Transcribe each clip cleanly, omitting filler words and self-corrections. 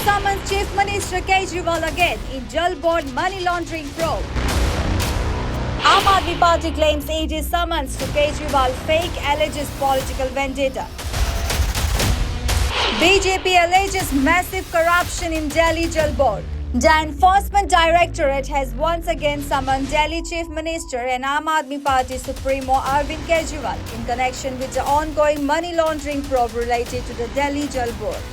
summons Chief Minister Kejriwal again in Jal Board money laundering probe. Aam Aadmi Party claims ED summons to Kejriwal fake, alleges political vendetta. BJP alleges massive corruption in Delhi Jal Board. The Enforcement Directorate has once again summoned Delhi Chief Minister and Aam Aadmi Party Supremo Arvind Kejriwal in connection with the ongoing money laundering probe related to the Delhi Jal Board.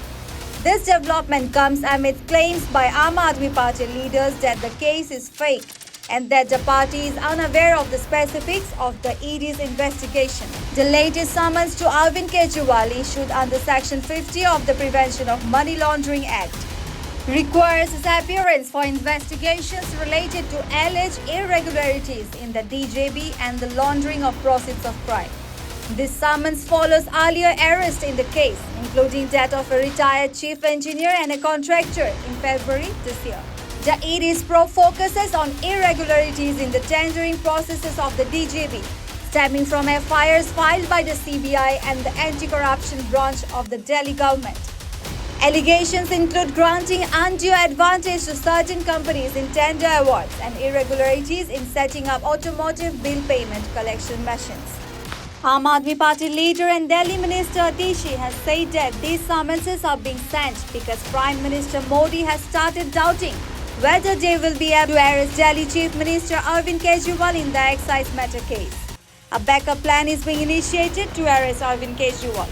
This development comes amid claims by Aam Aadmi Party leaders that the case is fake and that the party is unaware of the specifics of the ED's investigation. The latest summons to Arvind Kejriwal, issued under Section 50 of the Prevention of Money Laundering Act, requires his appearance for investigations related to alleged irregularities in the DJB and the laundering of proceeds of crime. This summons follows earlier arrests in the case, including that of a retired chief engineer and a contractor in February this year. The ED's probe focuses on irregularities in the tendering processes of the DJB, stemming from FIRs filed by the CBI and the anti-corruption branch of the Delhi government. Allegations include granting undue advantage to certain companies in tender awards and irregularities in setting up automotive bill payment collection machines. Aam Aadmi Party leader and Delhi Minister Atishi has said that these summonses are being sent because Prime Minister Modi has started doubting whether they will be able to arrest Delhi Chief Minister Arvind Kejriwal in the excise matter case. A backup plan is being initiated to arrest Arvind Kejriwal.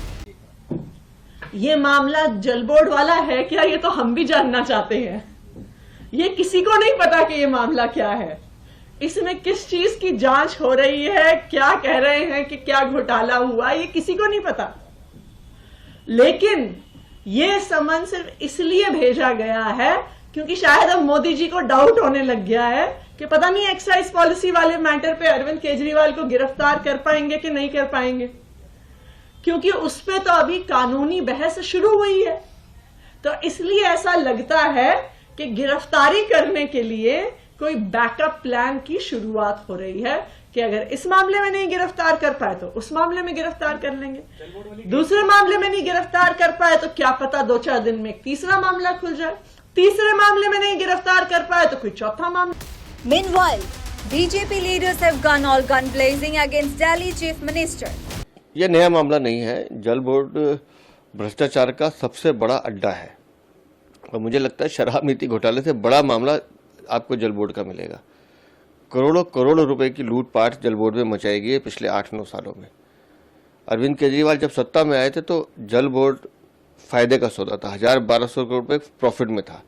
ये मामला जल board वाला है क्या, ये तो हम भी जानना चाहते हैं। ये किसी को नहीं पता कि ये मामला क्या है, इसमें किस चीज की जांच हो रही है, क्या कह रहे हैं कि क्या घोटाला हुआ, ये किसी को नहीं पता। लेकिन ये समन सिर्फ इसलिए भेजा गया है क्योंकि शायद अब मोदी जी को डाउट होने लग गया है कि पता नहीं एक्साइज पॉलिसी वाले मैटर पे अरविंद केजरीवाल को गिरफ्तार कर पाएंगे कि नहीं कर पाएंगे, क्योंकि उस पे तो अभी कानूनी बहस शुरू हुई है। तो इसलिए ऐसा लगता है कि गिरफ्तारी करने के लिए कोई बैकअप प्लान की शुरुआत हो रही है कि अगर इस मामले में नहीं गिरफ्तार कर पाए तो उस मामले में गिरफ्तार कर लेंगे, दूसरे मामले में नहीं गिरफ्तार कर पाए तो क्या पता 2-4 दिन में एक तीसरा मामला खुल जाए, तीसरे मामले में नहीं गिरफ्तार कर पाए तो कोई चौथा मामला। Meanwhile, BJP leaders have gone all gun blazing against Delhi Chief Minister. ये नया मामला नहीं है। जल बोर्ड भ्रष्टाचार का सबसे बड़ा अड्डा है और मुझे लगता है शराब नीति घोटाले से बड़ा मामला आपको जल बोर्ड का मिलेगा। करोड़ों करोड़ रुपए की लूटपाट जल बोर्ड में मचाई गई है पिछले 8-9 सालों में। अरविंद केजरीवाल जब सत्ता में आए थे तो जल बोर्ड फायदे का सौदा था, 1,000-1,200 करोड़ रुपए प्रॉफिट में था।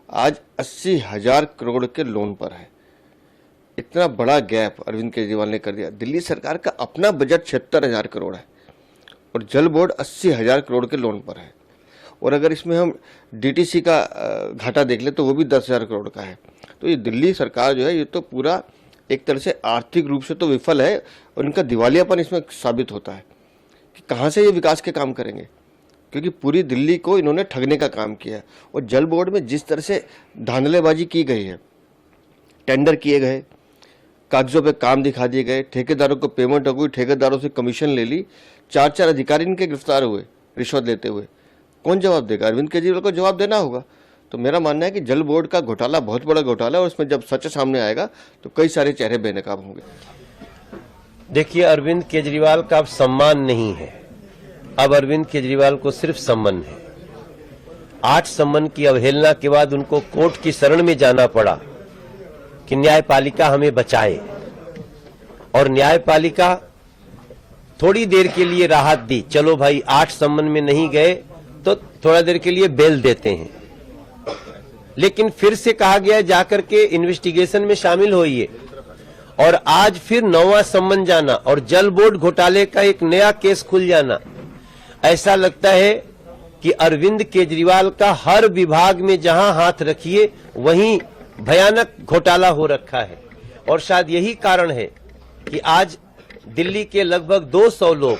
आज 80,000 करोड़ के लोन पर है। इतना बड़ा गैप अरविंद केजरीवाल ने कर दिया। दिल्ली सरकार का अपना बजट 76,000 करोड़ है और जल बोर्ड 80,000 करोड़ के लोन पर है। और अगर इसमें हम डीटीसी का घाटा देख ले तो वो भी 10,000 करोड़ का है। तो ये दिल्ली सरकार जो है ये तो पूरा एक तरह से आर्थिक रूप से तो विफल है और इनका दिवालियापन इसमें साबित होता है कि कहाँ से ये विकास के काम करेंगे, क्योंकि पूरी दिल्ली को इन्होंने ठगने का काम किया है। और जल बोर्ड में जिस तरह से धांधलेबाजी की गई है, टेंडर किए गए, कागजों पे काम दिखा दिए गए, ठेकेदारों को पेमेंट हो गई, ठेकेदारों से कमीशन ले ली, 4-4 अधिकारी इनके गिरफ्तार हुए रिश्वत लेते हुए। कौन जवाब देगा? अरविंद केजरीवाल को जवाब देना होगा। तो मेरा मानना है कि जल बोर्ड का घोटाला बहुत बड़ा घोटाला है और उसमें जब सच सामने आएगा तो कई सारे चेहरे बेनकाब होंगे। देखिए, अरविंद केजरीवाल का अब सम्मान नहीं है, अब अरविंद केजरीवाल को सिर्फ सम्मन है। 8 सम्मन की अवहेलना के बाद उनको कोर्ट की शरण में जाना पड़ा कि न्यायपालिका हमें बचाए, और न्यायपालिका थोड़ी देर के लिए राहत दी। चलो भाई, 8 सम्मन में नहीं गए तो थोड़ा देर के लिए बेल देते हैं, लेकिन फिर से कहा गया जाकर के इन्वेस्टिगेशन में शामिल होइए। और आज फिर 9वां सम्मन जाना और जल बोर्ड घोटाले का एक नया केस खुल जाना। ऐसा लगता है कि अरविंद केजरीवाल का हर विभाग में जहां हाथ रखिए वहीं भयानक घोटाला हो रखा है। और शायद यही कारण है कि आज दिल्ली के लगभग 200 लोग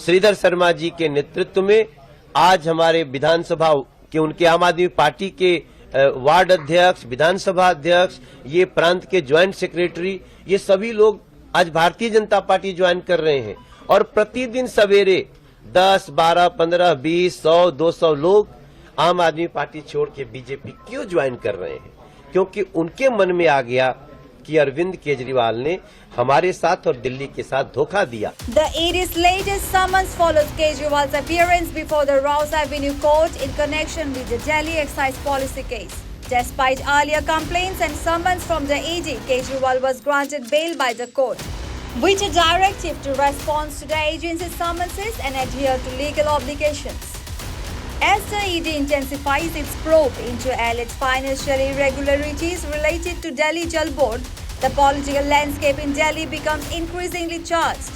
श्रीधर शर्मा जी के नेतृत्व में आज हमारे विधानसभा के, उनके आम आदमी पार्टी के वार्ड अध्यक्ष, विधानसभा अध्यक्ष, ये प्रांत के ज्वाइंट सेक्रेटरी, ये सभी लोग आज भारतीय जनता पार्टी ज्वाइन कर रहे हैं। और प्रतिदिन सवेरे 10, 12, 15, 20, 100, 200 लोग आम आदमी पार्टी छोड़ के बीजेपी क्यों ज्वाइन कर रहे हैं? क्योंकि उनके मन में आ गया कि अरविंद केजरीवाल ने हमारे साथ और दिल्ली के साथ धोखा दिया। The ED's latest summons follows Kejriwal's appearance before the Rouse Avenue court in connection with the Delhi excise policy case. Despite earlier complaints and summons from the ED, Kejriwal was granted bail by the court, with a directive to respond to the agency's summonses and adhere to legal obligations. As the ED intensifies its probe into alleged financial irregularities related to Delhi Jal Board, the political landscape in Delhi becomes increasingly charged,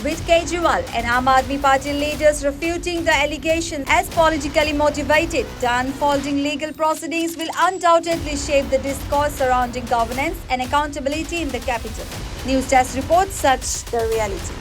with Kejriwal and Aam Aadmi Party leaders refuting the allegation as politically motivated. The unfolding legal proceedings will undoubtedly shape the discourse surrounding governance and accountability in the capital. News Desk reports such the reality.